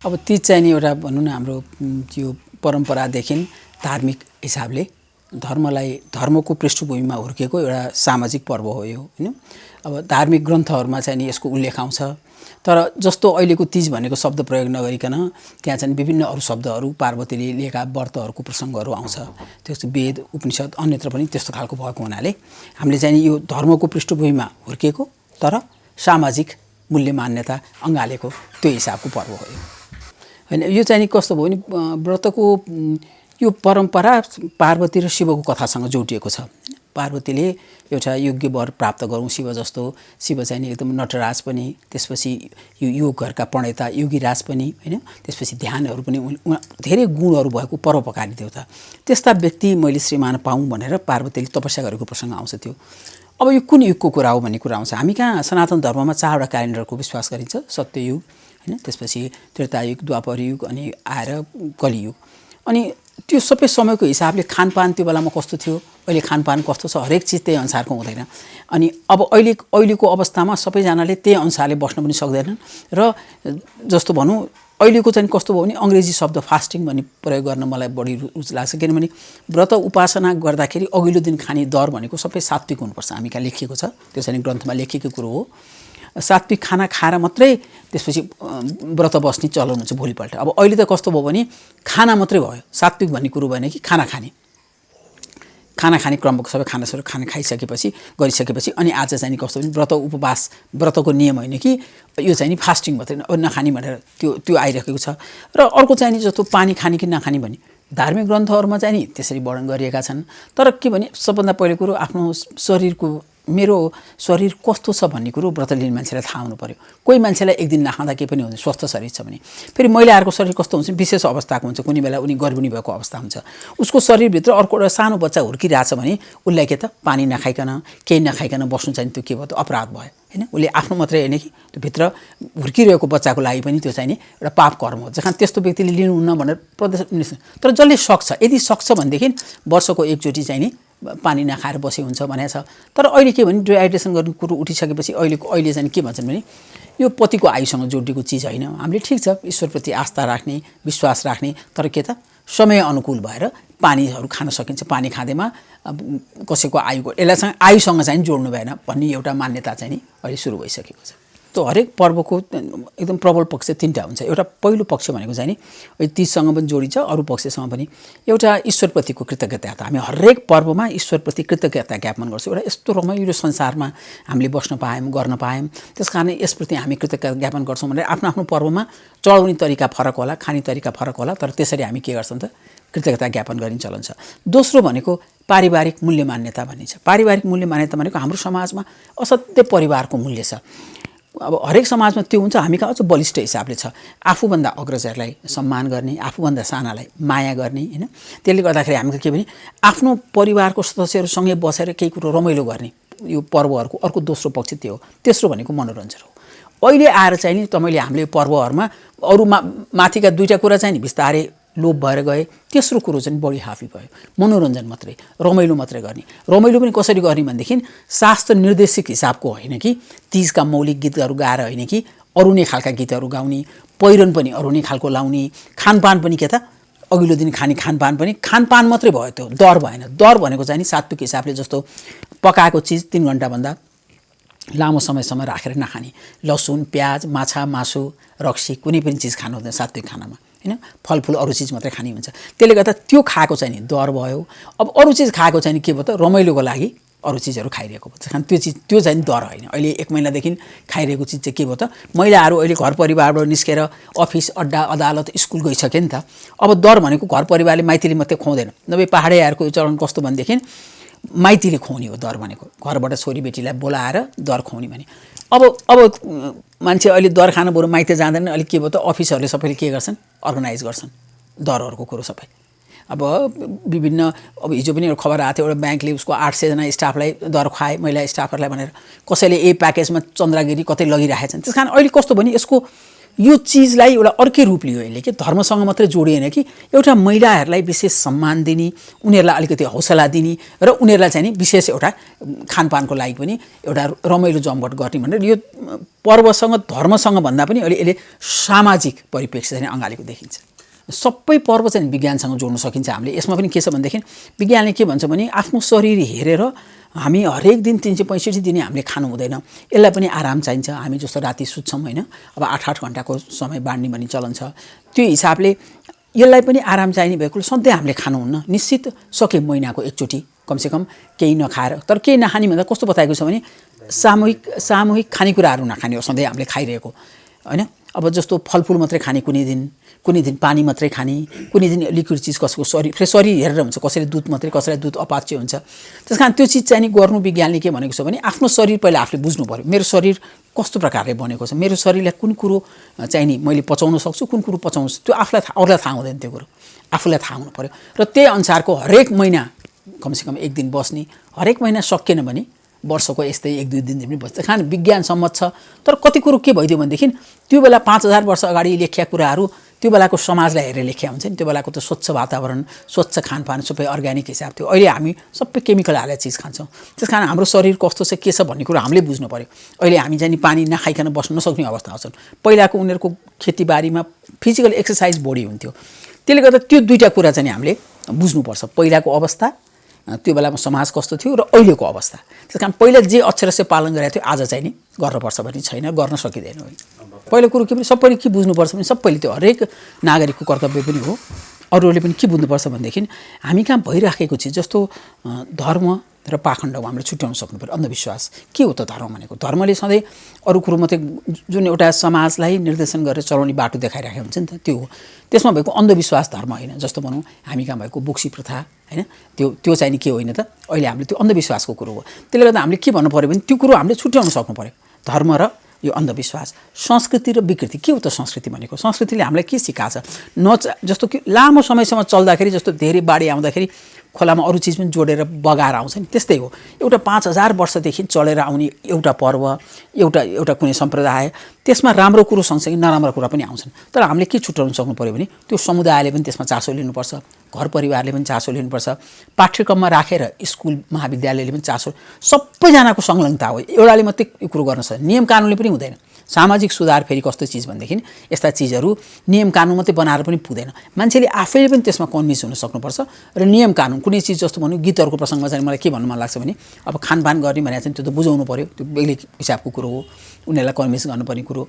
अब तीज चाहिँ नि एउटा भनौँ न हाम्रो त्यो परम्परादेखि धार्मिक हिसाबले धर्मको पृष्ठभूमिमा हुर्केको एउटा सामाजिक पर्व हो यो हैन। अब धार्मिक ग्रन्थहरूमा चाहिँ नि यसको उल्लेख आउँछ, तर जस्तो अहिलेको तीज भनेको शब्द प्रयोग नगरिकन त्यहाँ चाहिँ विभिन्न अरू शब्दहरू पार्वतीले लिएका व्रतहरूको प्रसङ्गहरू आउँछ। त्यस्तो वेद उपनिषद अन्यत्र पनि त्यस्तो खालको भएको हुनाले हामीले चाहिँ यो धर्मको पृष्ठभूमिमा हुर्केको तर सामाजिक मूल्य मान्यता अँगालेको त्यो हिसाबको पर्व हो हैन। यो चाहिँ नि कस्तो भयो नि व्रतको यो परम्परा पार्वती र शिवको कथासँग जोडिएको छ। पार्वतीले एउटा योग्य वर प्राप्त गरौँ शिव जस्तो, शिव चाहिँ नि एकदम नटराज पनि, त्यसपछि यो योग घरका प्रणेता योगीराज पनि हैन, त्यसपछि ध्यानहरू पनि धेरै गुणहरू भएको परोपकारी देवता, त्यस्ता व्यक्ति मैले श्रीमान पाऊँ भनेर पार्वतीले तपस्या गरेको प्रसङ्ग आउँछ। त्यो अब यो कुन युगको कुरा हो भन्ने कुरा आउँछ। हामी कहाँ सनातन धर्ममा 4वटा क्यालेन्डरको विश्वास गरिन्छ, सत्ययुग हैन, त्यसपछि त्रेतायुग, द्वापर युग अनि आएर कलियुग। अनि त्यो सबै समयको हिसाबले खानपान त्यो बेलामा कस्तो थियो, अहिले खानपान कस्तो छ, हरेक चिज त्यही अनुसारको हुँदैन। अनि अब अहिलेको अवस्थामा सबैजनाले त्यही अनुसारले बस्न पनि सक्दैनन् र जस्तो भनौँ अहिलेको चाहिँ कस्तो भयो भने अङ्ग्रेजी शब्द फास्टिङ भन्ने प्रयोग गर्न मलाई बढी रुचि लाग्छ, किनभने व्रत उपासना गर्दाखेरि अघिल्लो दिन खाने दर भनेको सबै सात्विक हुनुपर्छ। हामी कहाँ लेखिएको छ, त्यो चाहिँ ग्रन्थमा लेखिएको कुरो हो। सात्विक खाना खाएर मात्रै त्यसपछि व्रत बस्ने चलन हुन्छ भोलिपल्ट। अब अहिले त कस्तो भयो भने खाना मात्रै भयो, सात्विक भन्ने कुरो भएन कि खाना खाने क्रमको सबै खाना गरिसकेपछि अनि आज चाहिँ कस्तो भने व्रत उपवास व्रतको नियम होइन कि यो चाहिँ नि फास्टिङ मात्रै नखाने भनेर त्यो आइरहेको छ। र अर्को चाहिँ नि जस्तो पानी खाने कि नखाने भन्ने धार्मिक ग्रन्थहरूमा चाहिँ नि त्यसरी वर्णन गरिएका छन्। तर के भने सबभन्दा पहिलो कुरो आफ्नो शरीरको मेरो शरीर कस्तो छ भन्ने कुरो व्रत लिने मान्छेलाई थाहा हुनु पर्यो। कोही मान्छेलाई एक दिन नखाँदा केही पनि हुँदैन, स्वस्थ शरीर छ भने। फेरि महिलाहरूको शरीर कस्तो हुन्छ, विशेष अवस्थाको हुन्छ, कुनै बेला उनी गर्भिणी भएको अवस्था हुन्छ, उसको शरीरभित्र अर्को एउटा सानो बच्चा हुर्किरहेछ भने उसलाई के त पानी नखाइकन केही नखाइकन बस्नु चाहिँ त्यो के भयो त अपराध भयो हैन। उसले आफ्नो मात्रै होइन कि त्यो भित्र हुर्किरहेको बच्चाको लागि पनि त्यो चाहिँ नि एउटा पाप कर्म हो, जहाँ त्यस्तो व्यक्तिले लिनुहुन्न भनेर प्रदेश। तर जसले सक्छ, यदि सक्छ भनेदेखि वर्षको एकचोटि चाहिँ नि पानी नखाएर बसे हुन्छ भनेको छ। तर अहिले के भने डिहाइड्रेसन गर्ने कुरो उठिसकेपछि अहिले चाहिँ के भन्छन् भने यो पतिको आयुसँग जोडिएको चिज होइन। हामीले ठिक छ ईश्वरप्रति आस्था राख्ने, विश्वास राख्ने, तर के त समय अनुकूल भएर पानीहरू खान सकिन्छ। पानी खाँदैमा कसैको यसलाई आयुसँग चाहिँ जोड्नु भएन भन्ने एउटा मान्यता चाहिँ नि अहिले सुरु भइसकेको छ। त हरेक पर्वको एकदम प्रबल पक्ष 3टा हुन्छ। एउटा पहिलो पक्ष भनेको चाहिँ नि तीजसँग पनि जोडिन्छ, अरू पक्षसँग पनि एउटा ईश्वरप्रतिको कृतज्ञता। हामी हरेक पर्वमा ईश्वरप्रति कृतज्ञता ज्ञापन गर्छौँ। एउटा यस्तो रमाइलो संसारमा हामीले बस्न पायौँ, गर्न पायौँ, त्यस कारण यसप्रति हामी कृतज्ञता ज्ञापन गर्छौँ भनेर आफ्नो पर्वमा चढाउने तरिका फरक होला, खाने तरिका फरक होला, तर त्यसरी हामी के गर्छौँ त कृतज्ञता ज्ञापन गर्ने चलन छ। दोस्रो भनेको पारिवारिक मूल्य मान्यता भनिन्छ। पारिवारिक मूल्य मान्यता भनेको हाम्रो समाजमा असाध्यै परिवारको मूल्य छ। अब हरेक समाजमा त्यो हुन्छ, हामी कहाँ अझ बलिष्ठ हिसाबले छ। आफूभन्दा अग्रजहरूलाई सम्मान गर्ने, आफूभन्दा सानालाई माया गर्ने हैन। त्यसले गर्दाखेरि हामीले के भने आफ्नो परिवारको सदस्यहरूसँगै बसेर केही कुरो रमाइलो गर्ने, यो पर्वहरूको अर्को दोस्रो पक्ष त्यो हो। तेस्रो भनेको मनोरञ्जन हो। अहिले आएर चाहिँ नि हामीले यो पर्वहरूमा अरू माथिका 2टा कुरा चाहिँ नि बिस्तारै लोप भएर गए। तेस्रो कुरो चाहिँ बढी हाफी भयो, मनोरञ्जन मात्रै, रमाइलो मात्रै गर्ने। रमाइलो पनि कसरी गर्ने भनेदेखि शास्त्र निर्देशिक हिसाबको होइन कि तीजका मौलिक गीतहरू गाएर होइन कि अरू नै खालका गीतहरू गाउने, पहिरन पनि अरू नै खालको लाउने, खानपान पनि के त अघिल्लो दिन खाने खानपान पनि खानपान मात्रै भयो, त्यो दर भएन। दर भनेको चाहिँ नि सात्विक हिसाबले जस्तो पकाएको चिज 3 घण्टाभन्दा लामो समयसम्म राखेर नखाने, लसुन प्याज माछा मासु रक्सी कुनै पनि चिज खानु हुँदैन सात्विक खानामा हैन। फलफुल अरू चिज मात्रै खाने हुन्छ। त्यसले गर्दा त्यो खाएको चाहिँ नि दर भयो। अब अरू चिज खाएको चाहिँ नि के भयो त रमाइलोको लागि अरू चिजहरू खाइरहेको भयो, कारण त्यो चाहिँ दर होइन। अहिले 1 महिनादेखि खाइरहेको चिज चाहिँ के भयो त महिलाहरू अहिले घर परिवारबाट निस्केर अफिस अड्डा अदालत स्कुल गइसके नि त। अब दर भनेको घर परिवारले माइतीले मात्रै खुवाउँदैन, नभए पहाडेहरूको चलन कस्तो भनेदेखि माइतीले खुवाउने हो दर भनेको, घरबाट छोरीबेटीलाई बोलाएर दर खुवाउने भने। अब मान्छे अहिले दर खान बरु माइती जाँदैन, अलिक के भयो त अफिसहरूले सबैले के गर्छन् अर्गनाइज गर्छन् दरहरूको कुरो सबै। अब विभिन्न अब हिजो पनि एउटा खबर आएको थियो, एउटा ब्याङ्कले उसको 800 जना स्टाफलाई दर खुवाए, महिला स्टाफहरूलाई भनेर, कसैले ए प्याकेजमा चन्द्रगिरी कतै लगिरहेछन्। त्यसकारण अहिले कस्तो भने यसको यो चिजलाई एउटा अर्कै रूप लियो यसले कि धर्मसँग मात्रै जोडिएन कि एउटा महिलाहरूलाई विशेष सम्मान दिने, उनीहरूलाई अलिकति हौसला दिने र उनीहरूलाई चाहिँ नि विशेष एउटा खानपानको लागि पनि एउटा रमाइलो जमघट गर्ने भनेर यो पर्वसँग धर्मसँग भन्दा पनि अहिले यसले सामाजिक परिप्रेक्ष्य चाहिँ अँगालेको देखिन्छ। सबै पर्व चाहिँ विज्ञानसँग जोड्न सकिन्छ हामीले। यसमा पनि के छ भनेदेखि विज्ञानले के भन्छ भने आफ्नो शरीर हेरेर हामी हरेक दिन 365 दिन हामीले खानु हुँदैन, यसलाई पनि आराम चाहिन्छ। हामी जस्तो राति सुत्छौँ होइन, अब 8-8 घण्टाको समय बाँड्ने भन्ने चलन छ, त्यो हिसाबले यसलाई पनि आराम चाहिने भएकोले सधैँ हामीले खानुहुन्न। निश्चित सके महिनाको एकचोटि कमसेकम केही नखाएर, तर केही नखाने भन्दा कस्तो बताएको छ भने सामूहिक खानेकुराहरू नखाने हो सधैँ हामीले खाइरहेको होइन। अब जस्तो फलफुल मात्रै खाने कुनै दिन पानी मात्रै खाने, कुनै दिन लिक्विड चिज, कसको शरीर हेरेर हुन्छ, कसैले दुध मात्रै, कसैलाई दुध अपाच्य हुन्छ। त्यस कारण त्यो चिज चाहिँ नि गर्नु विज्ञानले के भनेको छ भने आफ्नो शरीर पहिला आफूले बुझ्नु पर्यो। मेरो शरीर कस्तो प्रकारले बनेको छ, मेरो शरीरलाई कुन कुरो चाहिँ नि मैले पचाउन सक्छु, कुन कुरो पचाउनु सक्छु, त्यो अरूलाई थाहा हुँदैन, त्यो कुरो आफूलाई थाहा हुनु पर्यो। र त्यही अनुसारको हरेक महिना कमसेकम 1 दिन बस्ने, हरेक महिना सकिएन भने वर्षको यस्तै 1-2 दिन पनि बस्छ। खान विज्ञान सम्मत छ। तर कति कुरो के भइदियो भनेदेखि त्यो बेला 5000 वर्ष अगाडि लेखिया कुराहरू त्यो बेलाको समाजलाई हेरेर लेखिया हुन्छ नि। त्यो बेलाको त स्वच्छ वातावरण, स्वच्छ खानपान, सबै अर्ग्यानिक हिसाब थियो। अहिले हामी सबै केमिकल हालेर चिज खान्छौँ। त्यस कारण हाम्रो शरीर कस्तो छ, के छ भन्ने कुरो हामीले बुझ्नु पर्यो। अहिले हामी चाहिँ पानी नखाइकन बस्न नसक्ने अवस्था आउँछन्। पहिलाको उनीहरूको खेतीबारीमा फिजिकल एक्सर्साइज बढी हुन्थ्यो। त्यसले गर्दा त्यो दुईटा कुरा चाहिँ हामीले बुझ्नुपर्छ, पहिलाको अवस्था, त्यो बेलामा समाज कस्तो थियो र अहिलेको अवस्था। त्यस कारण पहिला जे अक्षरस्य पालन गरेको थियो आज चाहिँ नि गर्नुपर्छ भन्ने छैन, गर्न सकिँदैन। पहिलो कुरो के भने सबैले के बुझ्नुपर्छ भने सबैले त्यो हरेक नागरिकको कर्तव्य पनि हो। अरूहरूले पनि के बुझ्नुपर्छ भनेदेखि हामी कहाँ भइराखेको चिज जस्तो धर्म र पाखण्ड हामीले छुट्याउन सक्नु पर्यो। अन्धविश्वास के हो त धर्म भनेको? धर्मले सधैँ अरू कुरो मात्रै जुन एउटा समाजलाई निर्देशन गरेर चलाउने बाटो देखाइराखेको हुन्छ नि त, त्यो हो। त्यसमा भएको अन्धविश्वास धर्म होइन। जस्तो भनौँ हामी कहाँ भएको बोक्सी प्रथा होइन, त्यो चाहिँ नि के होइन त, अहिले हामीले त्यो अन्धविश्वासको कुरो हो। त्यसले गर्दा हामीले के भन्नु पर्यो भने त्यो कुरो हामीले छुट्याउन सक्नु पर्यो, धर्म र यो अन्धविश्वास। संस्कृति र विकृति के हो त? संस्कृति भनेको संस्कृतिले हामीलाई के सिकाछ? जस्तो कि लामो समयसम्म चल्दाखेरि, जस्तो धेरै बाढी आउँदाखेरि खोलामा अरू चिज पनि जोडेर बगाएर आउँछ नि, त्यस्तै हो। एउटा 5000 वर्षदेखि चलेर आउने एउटा पर्व, एउटा कुनै सम्प्रदाय, त्यसमा राम्रो कुरो सँगसँगै नराम्रो कुरा पनि आउँछन्। तर हामीले के छुट्याउन सक्नु पर्यो भने त्यो समुदायले पनि त्यसमा चासो लिनुपर्छ, घर परिवारले पनि चासो लिनुपर्छ, पाठ्यक्रममा राखेर स्कुल महाविद्यालयले पनि चासो, सबैजनाको संलग्नता हो। एउटाले मात्रै यो कुरो गर्न सक्छ, नियम कानुनले पनि हुँदैन। सामाजिक सुधार फेरि कस्तो चिज भनेदेखि यस्ता चिजहरू नियम कानुन मात्रै बनाएर पनि पुग्दैन। मान्छेले आफैले पनि त्यसमा कन्भिन्स हुन सक्नुपर्छ। र नियम कानुन कुनै चिज जस्तो भनौँ गीतहरूको प्रसङ्गमा चाहिँ मलाई के भन्नु मन लाग्छ भने अब खानपान गर्ने भने चाहिँ त्यो त बुझाउनु पर्यो, त्यो बेग्लै हिसाबको कुरो हो, उनीहरूलाई कन्भिन्स गर्नुपर्ने कुरो।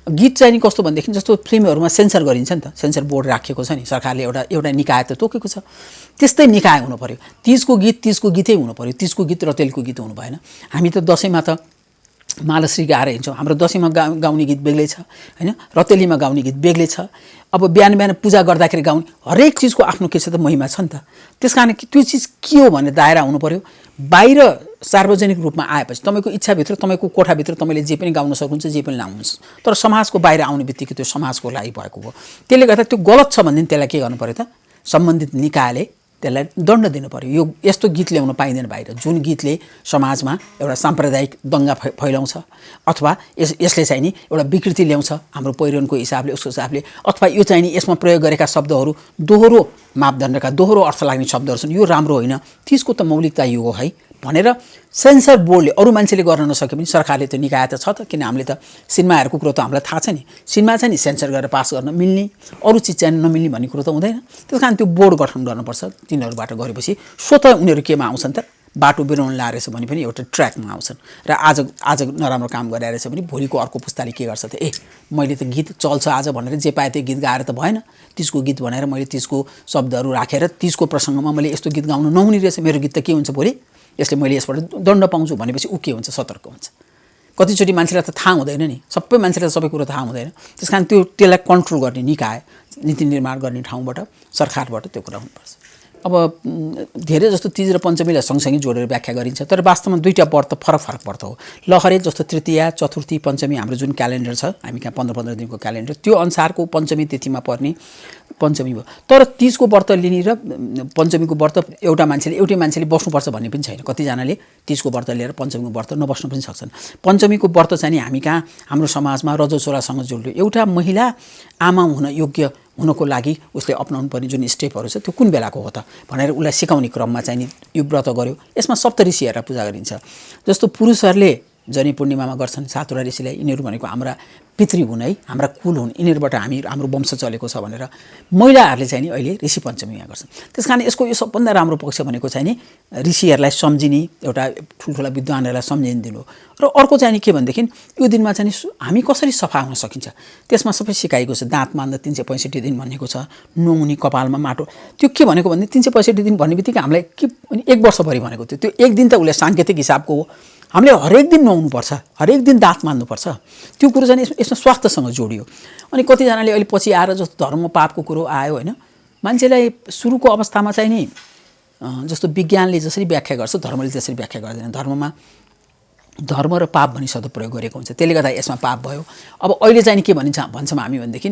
गीत चाहिँ नि कस्तो भनेदेखि जस्तो फिल्महरूमा सेन्सर गरिन्छ नि त, सेन्सर बोर्ड राखेको छ नि सरकारले, एउटा निकाय त तोकेको छ, त्यस्तै निकाय हुनु पर्यो। तीजको गीतै हुनु पर्यो, तीजको गीत र तेलको गीत हुनु भएन। हामी त दसैँमा त मालश्री गाएर हिँड्छौँ, हाम्रो दसैँमा गाउने गीत बेग्लै छ होइन, रतेलीमा गाउने गीत बेग्लै छ। अब बिहान पूजा गर्दाखेरि गाउने हरेक चिजको आफ्नो के छ त महिमा छ नि त। त्यस कारण त्यो चिज के हो भन्ने दायरा हुनु पर्यो। बाहिर सार्वजनिक रूपमा आएपछि तपाईँको इच्छाभित्र, तपाईँको कोठाभित्र तपाईँले जे पनि गाउन सक्नुहुन्छ, जे पनि लाउनुहुन्छ, तर समाजको बाहिर आउने बित्तिकै त्यो समाजको लागि भएको हो। त्यसले गर्दा त्यो गलत छ भनेदेखि त्यसलाई के गर्नु पर्यो त, सम्बन्धित निकायले त्यसलाई दण्ड दिनु पर्यो। यो यस्तो गीत ल्याउन पाइँदैन बाहिर, जुन गीतले समाजमा एउटा साम्प्रदायिक दङ्गा फैलाउँछ अथवा यसले चाहिँ नि एउटा विकृति ल्याउँछ हाम्रो पहिरनको हिसाबले, उसको हिसाबले, अथवा यो चाहिँ नि यसमा प्रयोग गरेका शब्दहरू दोहोरो मापदण्डका, दोहोरो अर्थ लाग्ने शब्दहरू छन्, यो राम्रो होइन, त्यसको त मौलिकता यो हो है भनेर सेन्सर बोर्डले, अरू मान्छेले गर्न नसके पनि सरकारले त्यो निकाय त छ त। किन हामीले त सिनेमाहरूको कुरो त हामीलाई थाहा छ नि, सिनेमा चाहिँ नि सेन्सर गरेर पास गर्न मिल्ने, अरू चिज चाहिँ नमिल्ने भन्ने कुरो त हुँदैन। त्यस कारण त्यो बोर्ड गठन गर्नुपर्छ। तिनीहरूबाट गरेपछि स्वतः उनीहरू केमा आउँछन् त, बाटो बिराउन लाएर छ भने पनि एउटा ट्र्याकमा आउँछन्। र आज नराम्रो काम गरिरहेछ भने भोलिको अर्को पुस्ताले के गर्छ त, मैले त गीत चल्छ आज भनेर जे पाएँ त्यो गीत गाएर त भएन, त्यसको गीत भनेर मैले त्यसको शब्दहरू राखेर त्यसको प्रसङ्गमा मैले यस्तो गीत गाउनु नहुने रहेछ, मेरो गीत त के हुन्छ भोलि, यसले मैले यसबाट दण्ड पाउँछु भनेपछि ऊ के हुन्छ, सतर्क हुन्छ। कतिचोटि मान्छेलाई त थाहा हुँदैन नि, सबै मान्छेलाई सबै कुरो थाहा हुँदैन। त्यस कारण त्यसलाई कन्ट्रोल गर्ने निकाय, नीति निर्माण गर्ने ठाउँबाट, सरकारबाट त्यो कुरा हुनुपर्छ। अब धेरै जस्तो तीज र पञ्चमीलाई सँगसँगै जोडेर व्याख्या गरिन्छ, तर वास्तवमा दुईटा व्रत फरक पर्छ हो। लहरे जस्तो तृतीया, चतुर्थी, पञ्चमी हाम्रो जुन क्यालेन्डर छ, हामी कहाँ 15-15 दिनको क्यालेन्डर, त्यो अनुसारको पञ्चमी तिथिमा पर्ने पञ्चमी भयो। तर तीजको व्रत लिने र पञ्चमीको व्रत एउटै मान्छेले बस्नुपर्छ भन्ने पनि छैन। कतिजनाले तीजको व्रत लिएर पञ्चमीको व्रत नबस्न पनि सक्छन्। पञ्चमीको व्रत चाहिँ नि हामी कहाँ हाम्रो समाजमा रजस्वलासँग जोडियो। एउटा महिला आमा हुन योग्य हुनको लागि उसले अपनाउनु पर्ने जुन स्टेपहरू छ त्यो कुन बेलाको हो त भनेर उसलाई सिकाउने क्रममा चाहिँ नि यो व्रत गर्यो। यसमा सप्तऋषिहरूलाई पूजा गरिन्छ। जस्तो पुरुषहरूले जनी पूर्णिमामा गर्छन् सातवटा ऋषिलाई, यिनीहरू भनेको हाम्रा पितृ हुन् है, हाम्रा कुल हुन्, यिनीहरूबाट हाम्रो वंश चलेको छ भनेर महिलाहरूले चाहिँ नि अहिले ऋषि पञ्चमीमा गर्छन्। त्यस कारण यसको यो सबभन्दा राम्रो पक्ष भनेको चाहिँ नि ऋषिहरूलाई सम्झिने, एउटा ठुल्ठुला विद्वानहरूलाई सम्झिदिनु। र अर्को चाहिँ नि के भनेदेखि यो दिनमा चाहिँ हामी कसरी सफा हुन सकिन्छ त्यसमा सबै सिकाएको छ। दाँत मान्दा 365 दिन भनेको छ, नुहाउने, कपालमा माटो। त्यो के भनेको भने 365 दिन भन्ने बित्तिकै हामीलाई के एक वर्षभरि भनेको थियो। त्यो एक दिन त उसले साङ्केतिक हिसाबको हो। हामीले हरेक दिन नुहाउनुपर्छ, हरेक दिन दाँत मान्नुपर्छ। त्यो कुरो चाहिँ यसमा स्वास्थ्यसँग जोडियो। अनि कतिजनाले अहिले पछि आएर जस्तो धर्म पापको कुरो आयो होइन, मान्छेलाई सुरुको अवस्थामा चाहिँ नि जस्तो विज्ञानले जसरी व्याख्या गर्छ धर्मले त्यसरी व्याख्या गर्दैन। धर्ममा धर्म र पाप भनी शब्द प्रयोग गरेको हुन्छ, त्यसले गर्दा यसमा पाप भयो। अब अहिले चाहिँ के भन्छौँ हामी भनेदेखि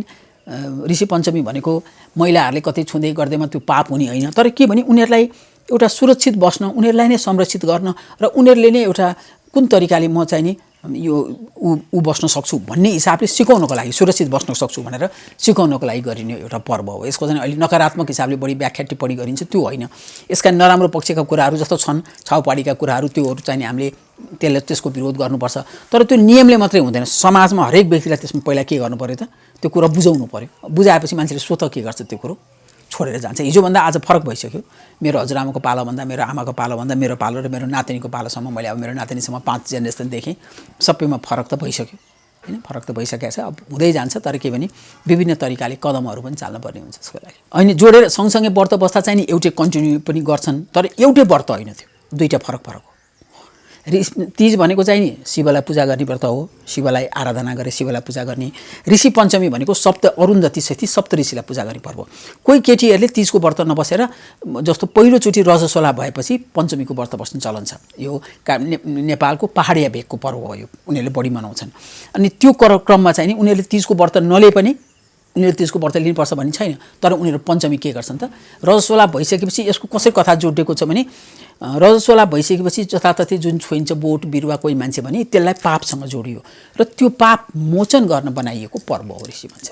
ऋषि पञ्चमी भनेको महिलाहरूले कतै छुँदै गर्दैमा त्यो पाप हुने होइन। तर के भने उनीहरूलाई एउटा सुरक्षित बस्न, उनीहरूलाई नै संरक्षित गर्न र उनीहरूले नै एउटा कुन तरिकाले म चाहिँ नि यो ऊ बस्न सक्छु भन्ने हिसाबले सिकाउनको लागि, सुरक्षित बस्न सक्छु भनेर सिकाउनको लागि गरिने एउटा पर्व हो। यसको चाहिँ अहिले नकारात्मक हिसाबले बढी व्याख्या टिप्पणी गरिन्छ, त्यो होइन। यसका नराम्रो पक्षका कुराहरू जस्तो छन्, छाउपाडीका कुराहरू, त्योहरू चाहिँ हामीले त्यसको विरोध गर्नुपर्छ। तर त्यो नियमले मात्रै हुँदैन, समाजमा हरेक व्यक्तिलाई त्यसमा पहिला के गर्नु पर्यो त, त्यो कुरा बुझाउनु पर्यो। बुझाएपछि मान्छेले स्वतः के गर्छ त्यो कुरो छोडेर जान्छ। हिजोभन्दा आज फरक भइसक्यो। मेरो हजुरआमाको पालोभन्दा, मेरो आमाको पालोभन्दा, मेरो पालो र मेरो नातिनीको पालोसम्म मैले अब मेरो नातिनीसम्म 5 जेनेरेसन देखेँ, सबैमा फरक त भइसक्यो होइन, फरक त भइसकेको छ। अब हुँदै जान्छ। तर के भने विभिन्न तरिकाले कदमहरू पनि चाल्नुपर्ने हुन्छ यसको लागि। अनि जोडेर सँगसँगै व्रत बस्दा चाहिँ नि एउटै कन्टिन्यू पनि गर्छन्, तर एउटै व्रत होइन, त्यो दुईवटा फरक फरक हो। तीज भनेको चाहिँ नि शिवलाई पूजा गर्ने व्रत हो, शिवलाई आराधना गरे शिवलाई पूजा गर्ने। ऋषि पञ्चमी भनेको अरुन्धती सहित सप्त ऋषिलाई पूजा गर्ने पर्व। कोही केटीहरूले तीजको व्रत नबसेर जस्तो पहिलोचोटि रजस्वला भएपछि पञ्चमीको व्रत बस्ने चलन छ। यो नेपालको पहाडिया भेगको पर्व हो, यो उनीहरूले बढी मनाउँछन्। अनि त्यो क्रममा चाहिँ नि उनीहरूले तीजको व्रत नलिए पनि उनीहरूले तीजको व्रत लिनुपर्छ भन्ने छैन। तर उनीहरू पञ्चमी के गर्छन् त, रजस्वला भइसकेपछि यसको कसरी कथा जोडिएको छ भने रजस्वला भइसकेपछि जताततै जुन छोइन्छ बोट बिरुवा कोही मान्छे भने त्यसलाई पापसँग जोडियो र त्यो पाप मोचन गर्न बनाइएको पर्व हो ऋषि भन्छ।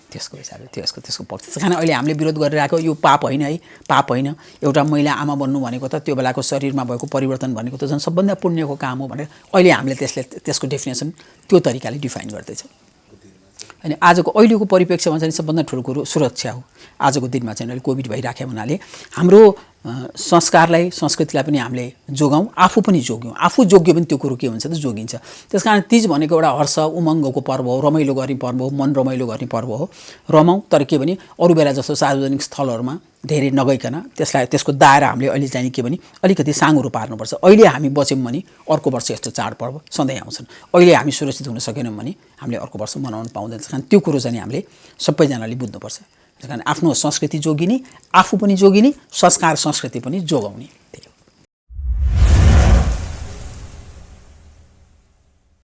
त्यसको हिसाबले त्यसको पक्ष। त्यस कारण अहिले हामीले विरोध गरिरहेको यो पाप होइन है, पाप होइन। एउटा महिला आमा बन्नु भनेको त त्यो बेलाको शरीरमा भएको परिवर्तन भनेको त झन् सबभन्दा पुण्यको काम हो भनेर अहिले हामीले त्यसको डेफिनेसन त्यो तरिकाले डिफाइन गर्दैछौँ। अनि आजको अहिलेको परिप्रेक्ष्यमा चाहिँ सबभन्दा ठुलो कुरो सुरक्षा हो। आजको दिनमा चाहिँ अहिले कोभिड भइराख्यो हुनाले हाम्रो संस्कारलाई, संस्कृतिलाई पनि हामीले जोगाउँ, आफू पनि जोग्यौँ। आफू जोग्यो पनि त्यो कुरो के हुन्छ त जोगिन्छ। त्यस कारण तीज भनेको एउटा हर्ष उमङ्गको पर्व हो, रमाइलो गर्ने पर्व हो, मन रमाइलो गर्ने पर्व हो। रमाउँ, तर के भने अरू बेला जस्तो सार्वजनिक स्थलहरूमा धेरै नगइकन त्यसको दायरा हामीले अहिले चाहिँ के भने अलिकति साँगुरो पार्नुपर्छ। अहिले हामी बच्यौँ भने अर्को वर्ष यस्तो चाडपर्व सधैँ आउँछन्। अहिले हामी सुरक्षित हुन सकेनौँ भने हामीले अर्को वर्ष मनाउन पाउँदैन। त्यस कारण त्यो कुरो चाहिँ हामीले सबैजनाले बुझ्नुपर्छ। त्यस कारण आफ्नो संस्कृति जोगिने, आफू पनि जोगिने, संस्कार संस्कृति पनि जोगाउने।